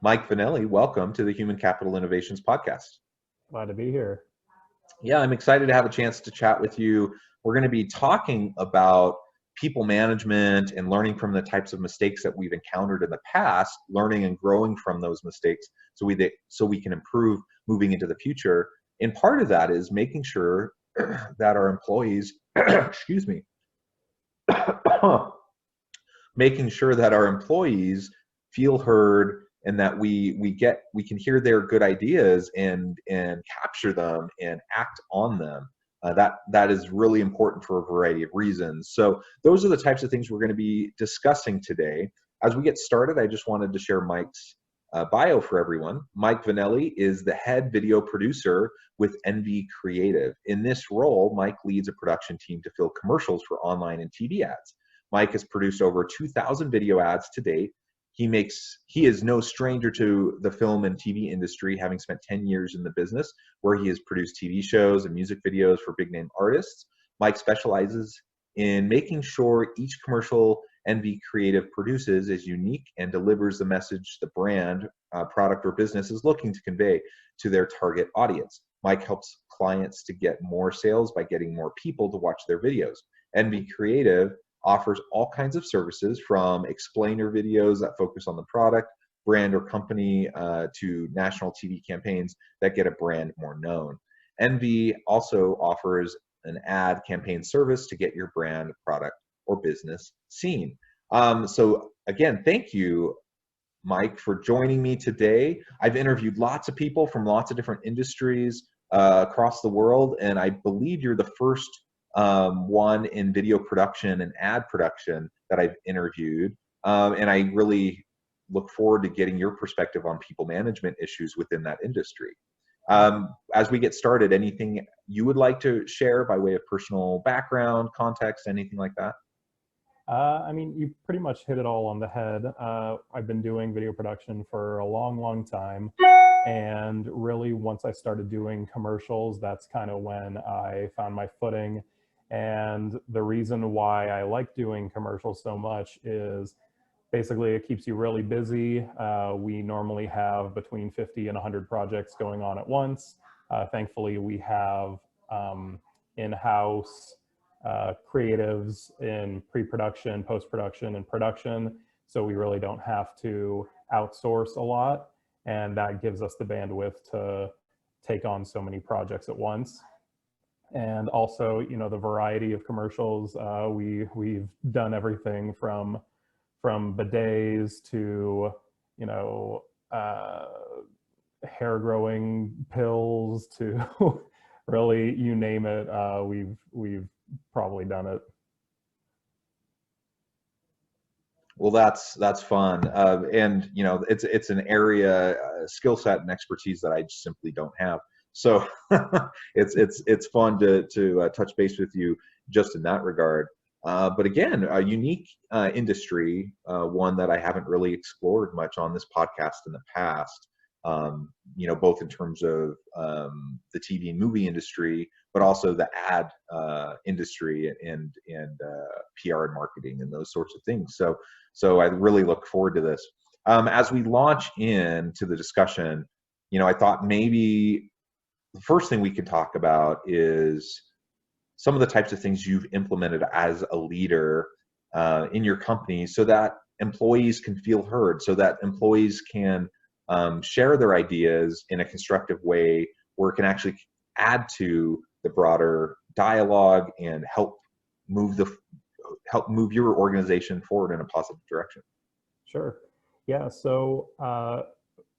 Mike Vanelli, welcome to the Human Capital Innovations Podcast. Glad to be here. Yeah, I'm excited to have a chance to chat with you. We're going to be talking about people management and learning from the types of mistakes that we've encountered in the past, learning and growing from those mistakes so we can improve moving into the future. And part of that is making sure that our employees, excuse me, making sure that our employees feel heard and that we can hear their good ideas and capture them and act on them. That is really important for a variety of reasons. So those are the types of things we're going to be discussing today. As we get started, I just wanted to share Mike's bio for everyone. Mike Vanelli is the head video producer with NV Creative. In this role, Mike leads a production team to fill commercials for online and TV ads. Mike has produced over 2,000 video ads to date. He is no stranger to the film and TV industry, having spent 10 years in the business where he has produced TV shows and music videos for big name artists. Mike specializes in making sure each commercial NV Creative produces is unique and delivers the message the brand, product, or business is looking to convey to their target audience. Mike helps clients to get more sales by getting more people to watch their videos. NV Creative offers all kinds of services from explainer videos that focus on the product, brand, or company to national TV campaigns that get a brand more known. NV also offers an ad campaign service to get your brand, product, or business seen. So again, thank you, Mike, for joining me today. I've interviewed lots of people from lots of different industries across the world, and I believe you're the first one in video production and ad production that I've interviewed. And I really look forward to getting your perspective on people management issues within that industry. As we get started, anything you would like to share by way of personal background, context, anything like that? I mean, you pretty much hit it all on the head. I've been doing video production for a long, long time. And really, once I started doing commercials, that's kind of when I found my footing. And the reason why I like doing commercials so much is basically it keeps you really busy. We normally have between 50 and 100 projects going on at once. Thankfully, we have in-house creatives in pre-production, post-production, and production. So we really don't have to outsource a lot. And that gives us the bandwidth to take on so many projects at once. And also, you know, the variety of commercials, we've done everything from bidets to, you know, hair growing pills to really, you name it, we've probably done it. Well, that's fun, and you know, it's an area, skill set, and expertise that I just simply don't have. So it's fun to touch base with you just in that regard. But again, a unique industry, one that I haven't really explored much on this podcast in the past. You know, both in terms of the TV and movie industry, but also the ad industry and PR and marketing and those sorts of things. So I really look forward to this. As we launch into the discussion, you know, I thought maybe the first thing we could talk about is some of the types of things you've implemented as a leader in your company so that employees can feel heard, so that employees can share their ideas in a constructive way where it can actually add to the broader dialogue and help move your organization forward in a positive direction. Sure. Yeah. So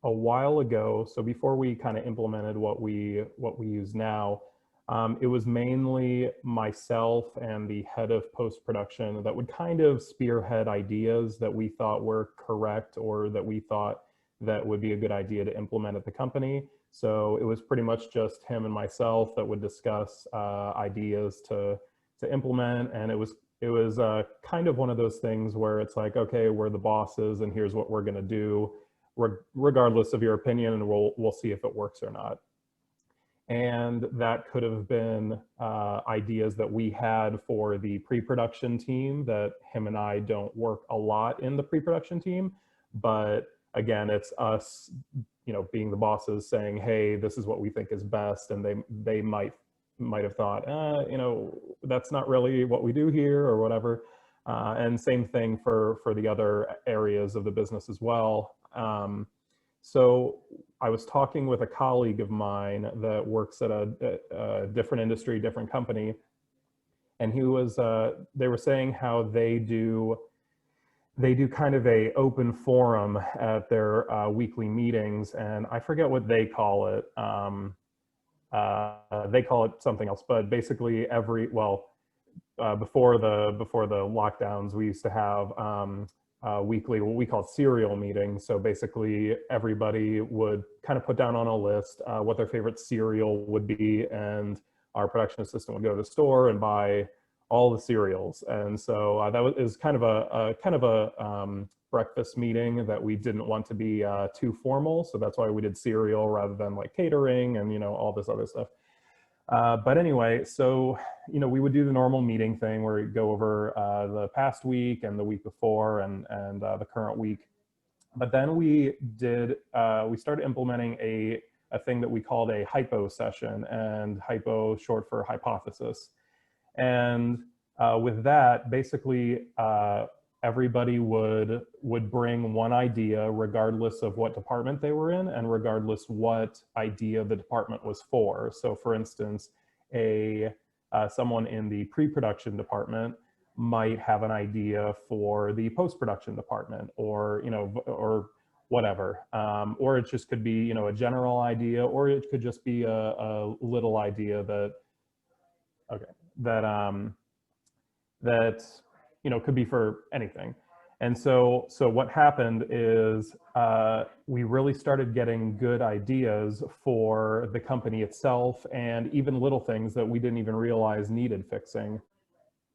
a while ago, so before we kind of implemented what we use now, it was mainly myself and the head of post-production that would kind of spearhead ideas that we thought were correct or that we thought that would be a good idea to implement at the company. So it was pretty much just him and myself that would discuss ideas to implement, and it was kind of one of those things where it's like, okay, we're the bosses, and here's what we're going to do, regardless of your opinion, and we'll see if it works or not. And that could have been ideas that we had for the pre-production team, that him and I don't work a lot in the pre-production team, but again, it's us, being the bosses saying, hey, this is what we think is best. And they might have thought, that's not really what we do here or whatever. And same thing for the other areas of the business as well. So I was talking with a colleague of mine that works at a different industry, different company, and they were saying how they do kind of a open forum at their weekly meetings, and I forget what they call it. They call it something else, but basically before the lockdowns, we used to have weekly, what we call serial meetings. So basically everybody would kind of put down on a list what their favorite cereal would be, and our production assistant would go to the store and buy all the cereals. And so that was kind of a breakfast meeting that we didn't want to be too formal. So that's why we did cereal rather than like catering and, all this other stuff. But anyway, so, we would do the normal meeting thing where we go over the past week and the week before and the current week. But then we started implementing a thing that we called a hypo session, and hypo short for hypothesis. And with that, basically, everybody would bring one idea regardless of what department they were in and regardless what idea the department was for. So for instance, someone in the pre-production department might have an idea for the post-production department, or whatever. Or it just could be, a general idea, or it could just be a little idea that could be for anything. And so what happened is we really started getting good ideas for the company itself, and even little things that we didn't even realize needed fixing.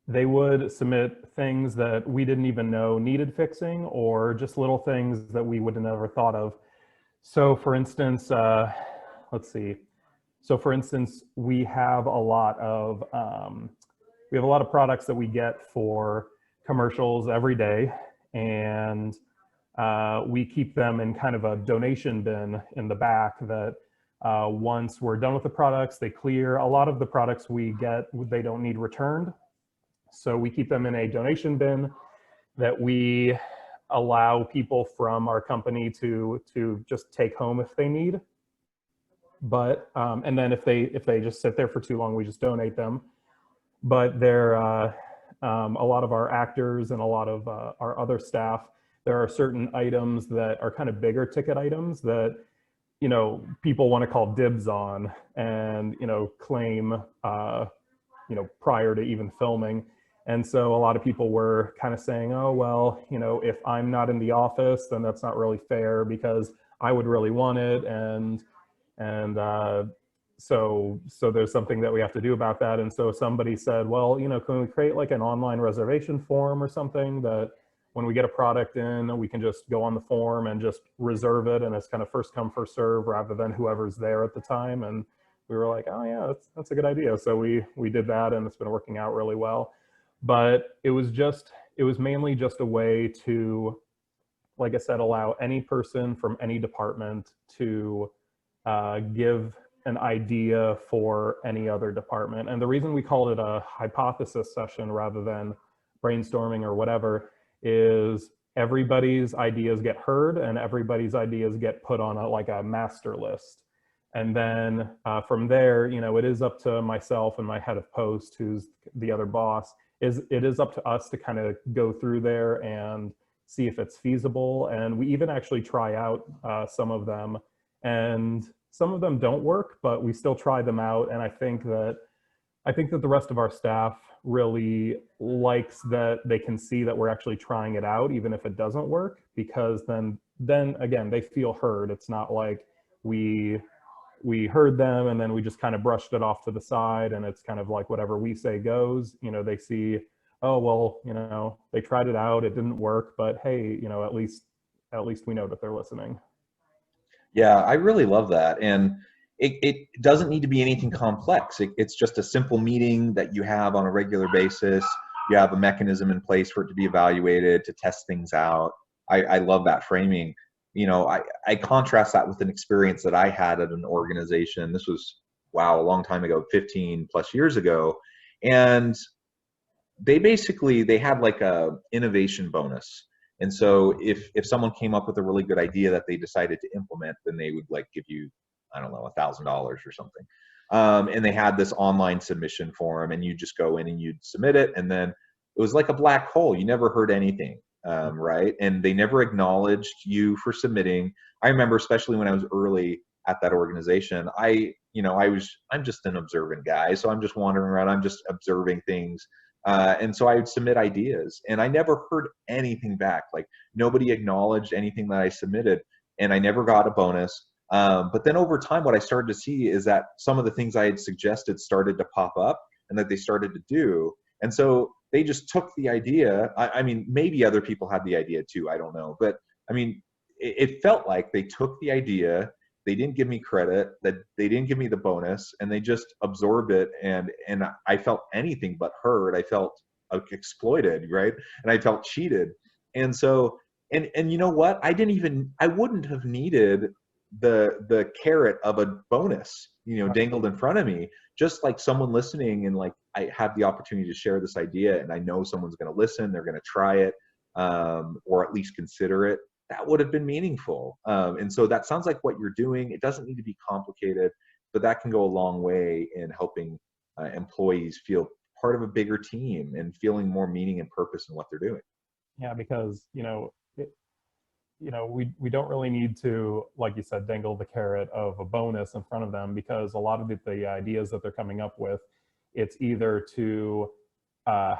They would submit things that we didn't even know needed fixing, or just little things that we would have never thought of. So for instance, let's see. So for instance, we have a lot of products that we get for commercials every day, and we keep them in kind of a donation bin in the back that once we're done with the products, they clear. A lot of the products we get, they don't need returned. So we keep them in a donation bin that we allow people from our company to just take home if they need. But and then if they just sit there for too long, we just donate them. But they're a lot of our actors and a lot of our other staff, there are certain items that are kind of bigger ticket items that people want to call dibs on and claim prior to even filming. And so a lot of people were kind of saying, oh, well, if I'm not in the office, then that's not really fair because I would really want it. And so there's something that we have to do about that. And so somebody said, well, can we create like an online reservation form or something that when we get a product in, we can just go on the form and just reserve it. And it's kind of first come, first serve rather than whoever's there at the time. And we were like, oh yeah, that's a good idea. So we did that, and it's been working out really well. But it was mainly just a way to, like I said, allow any person from any department to give an idea for any other department. And the reason we called it a hypothesis session rather than brainstorming or whatever is everybody's ideas get heard and everybody's ideas get put on a master list. And then from there, it is up to myself and my head of post, who's the other boss, it is up to us to kind of go through there and see if it's feasible. And we even actually try out some of them, and some of them don't work, but we still try them out. And I think that the rest of our staff really likes that they can see that we're actually trying it out, even if it doesn't work, because then again, they feel heard. It's not like we heard them and then we just kind of brushed it off to the side and it's kind of like whatever we say goes. They see, oh, well, they tried it out, it didn't work, but hey, at least we know that they're listening. Yeah, I really love that. And it doesn't need to be anything complex. It's just a simple meeting that you have on a regular basis. You have a mechanism in place for it to be evaluated, to test things out. I love that framing. I contrast that with an experience that I had at an organization. This was, wow, a long time ago, 15 plus years ago. And they had like a innovation bonus. And so if someone came up with a really good idea that they decided to implement, then they would like give you, I don't know, $1,000 or something. And they had this online submission form, and you just go in and you'd submit it, and then it was like a black hole. You never heard anything, right? And they never acknowledged you for submitting. I remember, especially when I was early at that organization, I'm just an observant guy, so I'm just wandering around, I'm just observing things. And so I would submit ideas, and I never heard anything back. Like, nobody acknowledged anything that I submitted, and I never got a bonus. But then over time, what I started to see is that some of the things I had suggested started to pop up, and that they started to do. And so they just took the idea. I mean, maybe other people had the idea too, I don't know. But I mean, it felt like they took the idea, they didn't give me credit, that they didn't give me the bonus, and they just absorbed it. And I felt anything but heard. I felt exploited, right? And I felt cheated. And so, and you know what? I wouldn't have needed the carrot of a bonus, dangled in front of me. Just like someone listening, and like, I have the opportunity to share this idea, and I know someone's going to listen, they're going to try it, or at least consider it. That would have been meaningful. And so that sounds like what you're doing. It doesn't need to be complicated, but that can go a long way in helping employees feel part of a bigger team and feeling more meaning and purpose in what they're doing. Yeah, because we don't really need to, like you said, dangle the carrot of a bonus in front of them, because a lot of the ideas that they're coming up with, it's either to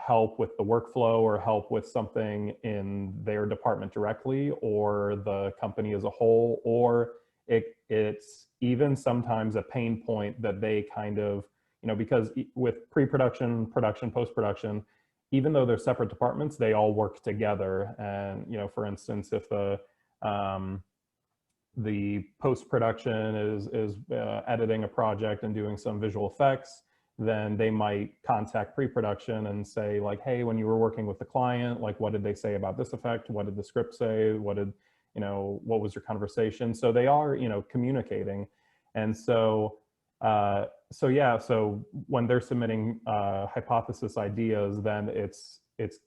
help with the workflow or help with something in their department directly or the company as a whole, or it's even sometimes a pain point that they kind of, because with pre-production, production, post-production, even though they're separate departments, they all work together. And, for instance, if the post-production is editing a project and doing some visual effects, then they might contact pre-production and say, like, hey, when you were working with the client, like, what did they say about this effect? What did the script say? What was your conversation? So they are, communicating. And so, so when they're submitting hypothesis ideas, then it's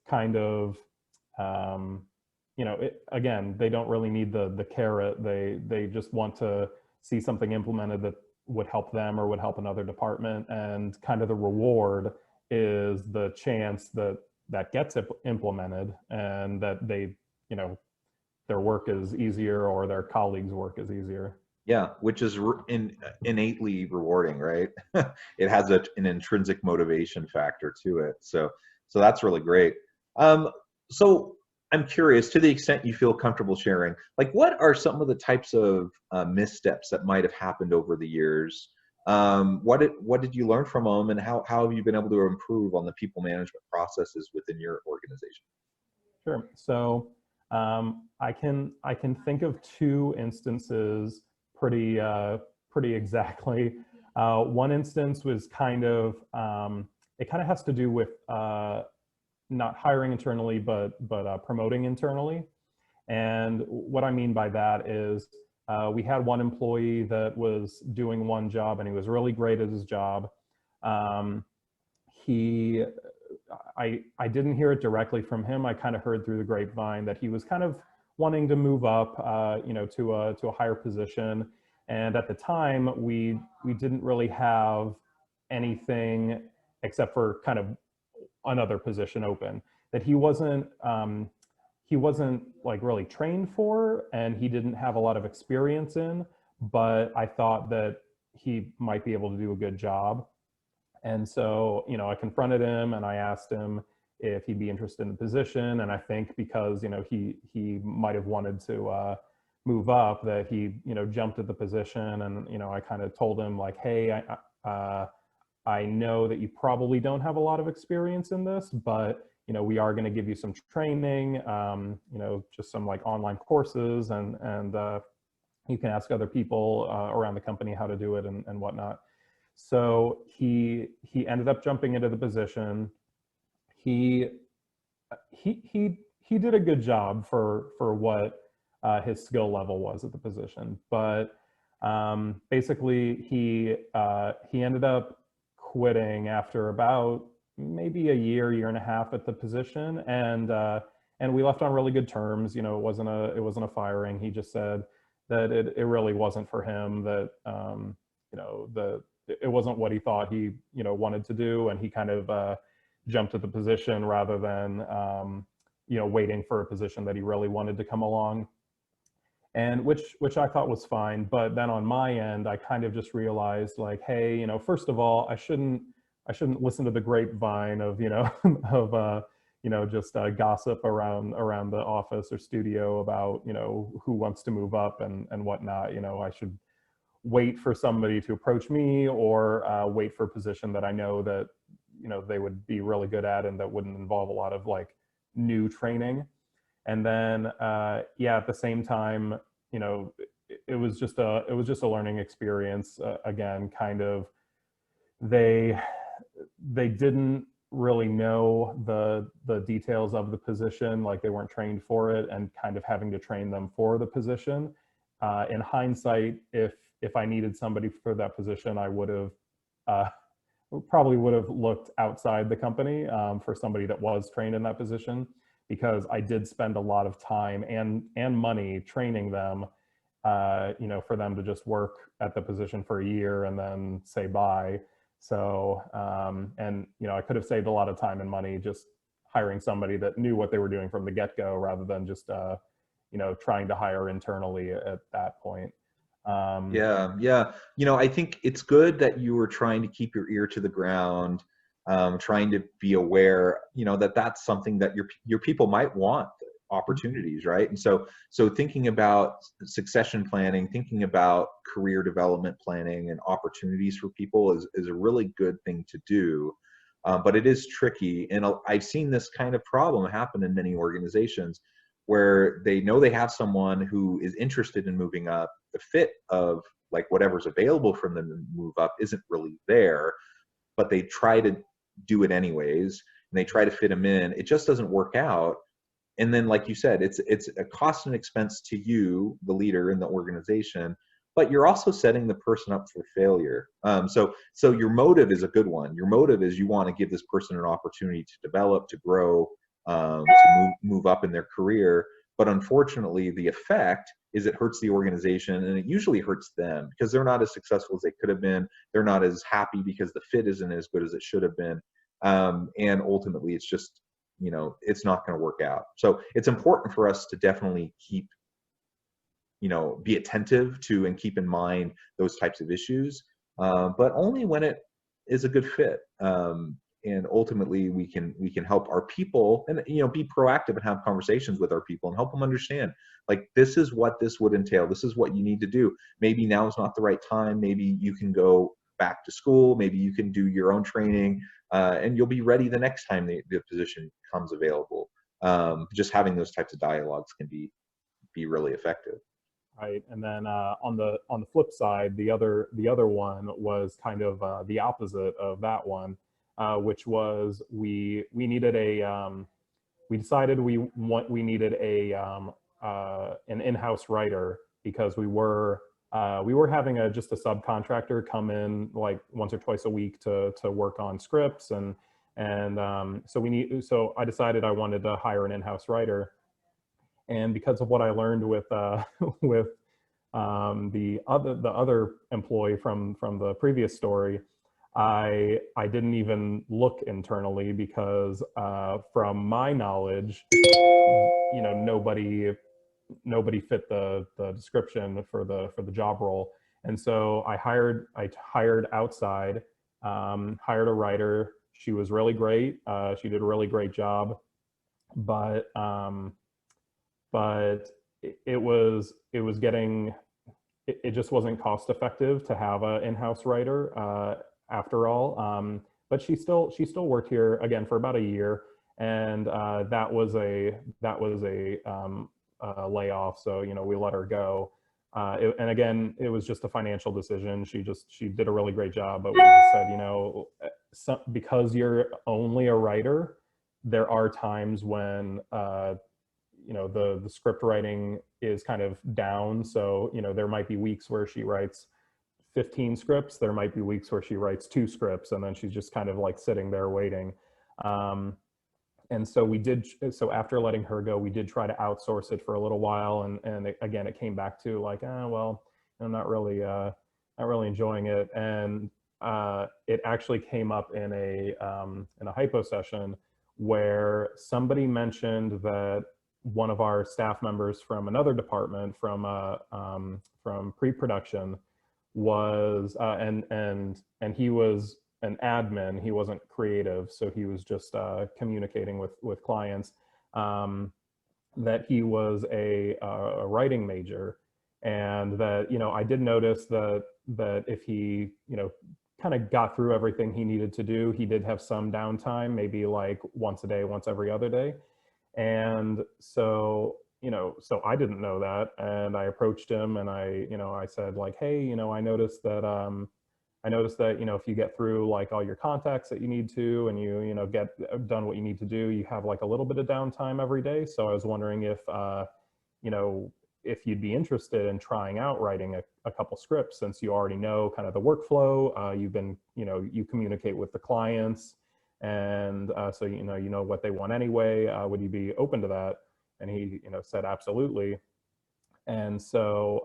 kind of, again, they don't really need the carrot. They just want to see something implemented that would help them or would help another department, and kind of the reward is the chance that gets implemented, and that their work is easier or their colleagues' work is easier. Yeah, which is innately rewarding, right? It has an intrinsic motivation factor to it. So that's really great. So I'm curious, to the extent you feel comfortable sharing, like, what are some of the types of missteps that might have happened over the years? What did you learn from them, and how have you been able to improve on the people management processes within your organization? Sure. So I can think of two instances pretty exactly. One instance was kind of it kind of has to do with not hiring internally, but promoting internally. And what I mean by that is we had one employee that was doing one job, and he was really great at his job. I didn't hear it directly from him. I kind of heard through the grapevine that he was kind of wanting to move up, to a higher position. And at the time, we didn't really have anything except for kind of another position open that he wasn't like really trained for, and he didn't have a lot of experience in. But I thought that he might be able to do a good job. And so, I confronted him and I asked him if he'd be interested in the position. And I think because, he might have wanted to move up, that he, jumped at the position. And, I kind of told him, like, hey, I know that you probably don't have a lot of experience in this, but, we are going to give you some training, just some like online courses, and you can ask other people around the company how to do it and whatnot. So he ended up jumping into the position. He did a good job for what his skill level was at the position. But basically, he ended up quitting after about maybe a year and a half at the position, and we left on really good terms. You know, it wasn't a firing. He just said that it really wasn't for him. That you know, it wasn't what he thought he, you know, wanted to do, and he kind of jumped at the position rather than you know, waiting for a position that he really wanted to come along. And which I thought was fine. But then on my end, I kind of just realized, like, hey, you know, first of all, I shouldn't listen to the grapevine of, you know, of you know, just gossip around the office or studio about, you know, who wants to move up and whatnot. You know, I should wait for somebody to approach me, or wait for a position that I know that, you know, they would be really good at and that wouldn't involve a lot of like new training. And then yeah, at the same time, you know, it was just a learning experience. Again, kind of, they didn't really know the details of the position, like they weren't trained for it, and kind of having to train them for the position. In hindsight, if I needed somebody for that position, I would have probably would have looked outside the company for somebody that was trained in that position, because I did spend a lot of time and money training them, you know, for them to just work at the position for a year and then say bye. So, and, you know, I could have saved a lot of time and money just hiring somebody that knew what they were doing from the get-go, rather than just, you know, trying to hire internally at that point. Yeah, yeah. You know, I think it's good that you were trying to keep your ear to the ground, trying to be aware, you know, that that's something that your people might want opportunities, right? And so thinking about succession planning, thinking about career development planning and opportunities for people is a really good thing to do. But it is tricky, and I've seen this kind of problem happen in many organizations, where they know they have someone who is interested in moving up. The fit of like whatever's available for them to move up isn't really there, but they try to do it anyways, and they try to fit them in. It just doesn't work out. And then, like you said, it's a cost and expense to you, the leader in the organization, but you're also setting the person up for failure. So your motive is a good one. Your motive is you want to give this person an opportunity to develop, to grow, to move up in their career. But unfortunately, the effect is it hurts the organization, and it usually hurts them because they're not as successful as they could have been. They're not as happy because the fit isn't as good as it should have been. And ultimately, it's just, you know, it's not going to work out. So it's important for us to definitely keep, you know, be attentive to and keep in mind those types of issues, but only when it is a good fit. And ultimately, we can help our people, and, you know, be proactive and have conversations with our people and help them understand, like, this is what this would entail. This is what you need to do. Maybe now is not the right time. Maybe you can go back to school. Maybe you can do your own training, and you'll be ready the next time the position comes available. Just having those types of dialogues can be really effective. Right. And then on the flip side, the other one was kind of the opposite of that one, which was we needed we decided we needed an in-house writer, because we were having just a subcontractor come in like once or twice a week to work on scripts, and so I decided I wanted to hire an in-house writer. And because of what I learned with with the other employee from the previous story, I didn't even look internally, because from my knowledge, you know, nobody fit the description for the job role. And so I hired outside, hired a writer. She was really great. She did a really great job, but it was getting, it just wasn't cost effective to have an in-house writer after all. But she still worked here again for about a year, and that was a layoff. So, you know, we let her go. And again, it was just a financial decision. She did a really great job, but we just said, you know, because you're only a writer, there are times when you know, the script writing is kind of down. So, you know, there might be weeks where she writes 15 scripts. There might be weeks where she writes 2 scripts, and then she's just kind of like sitting there waiting. And so so after letting her go, we did try to outsource it for a little while. And again, it came back to like, well, I'm not really enjoying it. And it actually came up in a hypo session where somebody mentioned that one of our staff members from another department, from pre-production, was and he was an admin. He wasn't creative, so he was just communicating with clients. That he was a writing major, and that, you know, I did notice that if he, you know, kind of got through everything he needed to do, he did have some downtime, maybe like once a day, once every other day. And so, you know, so I didn't know that, and I approached him, and I said like, hey, you know, I noticed that, you know, if you get through like all your contacts that you need to, and you know, get done what you need to do, you have like a little bit of downtime every day. So I was wondering if, you know, if you'd be interested in trying out writing a couple scripts, since you already know kind of the workflow. You've been, you know, you communicate with the clients, and so you know what they want anyway. Would you be open to that? And he, you know, said absolutely. And so,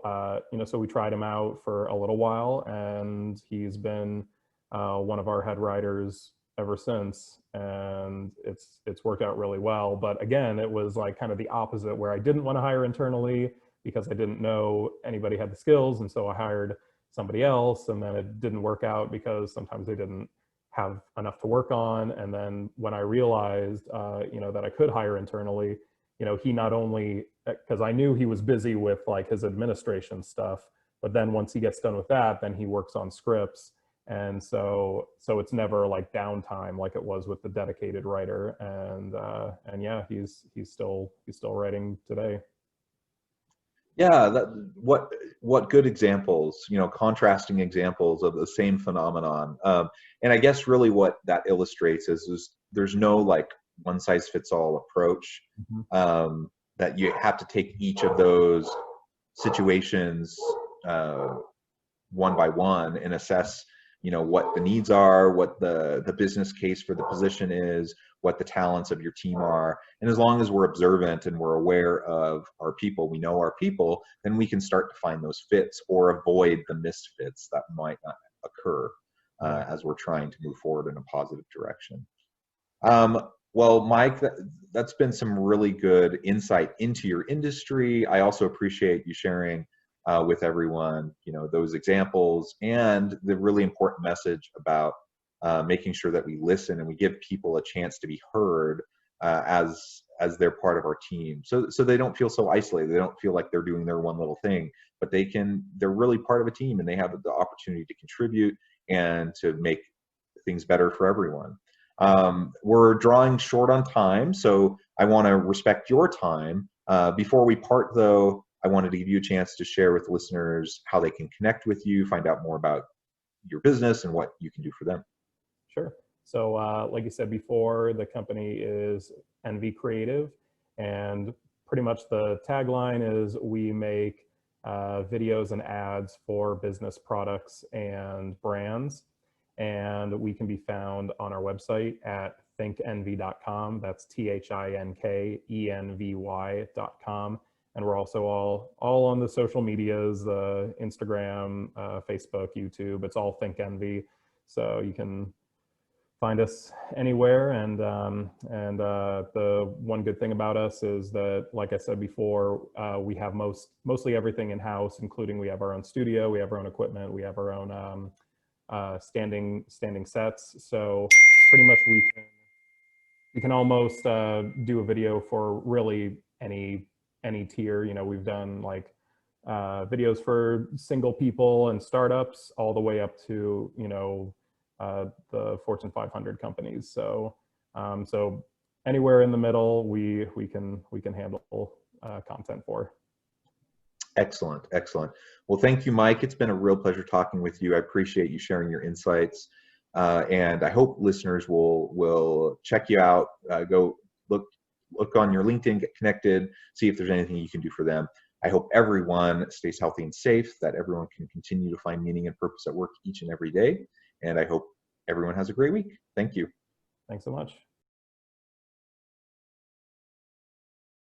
you know, so we tried him out for a little while, and he's been one of our head writers ever since. And it's worked out really well. But again, it was like kind of the opposite, where I didn't want to hire internally because I didn't know anybody had the skills. And so I hired somebody else, and then it didn't work out because sometimes they didn't have enough to work on. And then when I realized, you know, that I could hire internally, you know, he not only, because I knew he was busy with like his administration stuff, but then once he gets done with that, then he works on scripts. And so it's never like downtime like it was with the dedicated writer. And yeah, he's still writing today. Yeah, what good examples, you know, contrasting examples of the same phenomenon. And I guess really what that illustrates is there's no like one size fits all approach. Mm-hmm. That you have to take each of those situations one by one and assess, you know, what the needs are, what the business case for the position is, what the talents of your team are. And as long as we're observant and we're aware of our people, we know our people, then we can start to find those fits or avoid the misfits that might not occur as we're trying to move forward in a positive direction. Well, Mike, that's been some really good insight into your industry. I also appreciate you sharing with everyone, you know, those examples and the really important message about making sure that we listen and we give people a chance to be heard as they're part of our team. So they don't feel so isolated. They don't feel like they're doing their one little thing, but they're really part of a team, and they have the opportunity to contribute and to make things better for everyone. We're drawing short on time, so I want to respect your time. Before we part, though, I wanted to give you a chance to share with listeners how they can connect with you, find out more about your business and what you can do for them. Sure. So like you said before, the company is NV Creative, and pretty much the tagline is we make videos and ads for business products and brands. And we can be found on our website at thinkenvy.com. That's THINKENVY.com. And we're also all on the social medias, Instagram, Facebook, YouTube. It's all Think Envy. So you can find us anywhere. And the one good thing about us is that, like I said before, we have mostly everything in-house, including we have our own studio, we have our own equipment, we have our own standing sets. So pretty much we can almost do a video for really any tier. You know, we've done like videos for single people and startups all the way up to, you know, the Fortune 500 companies. So so anywhere in the middle we can handle content for. Excellent, excellent. Well, thank you, Mike. It's been a real pleasure talking with you. I appreciate you sharing your insights, and I hope listeners will check you out. Go look look on your LinkedIn, get connected, see if there's anything you can do for them. I hope everyone stays healthy and safe, that everyone can continue to find meaning and purpose at work each and every day. And I hope everyone has a great week. Thank you. Thanks so much.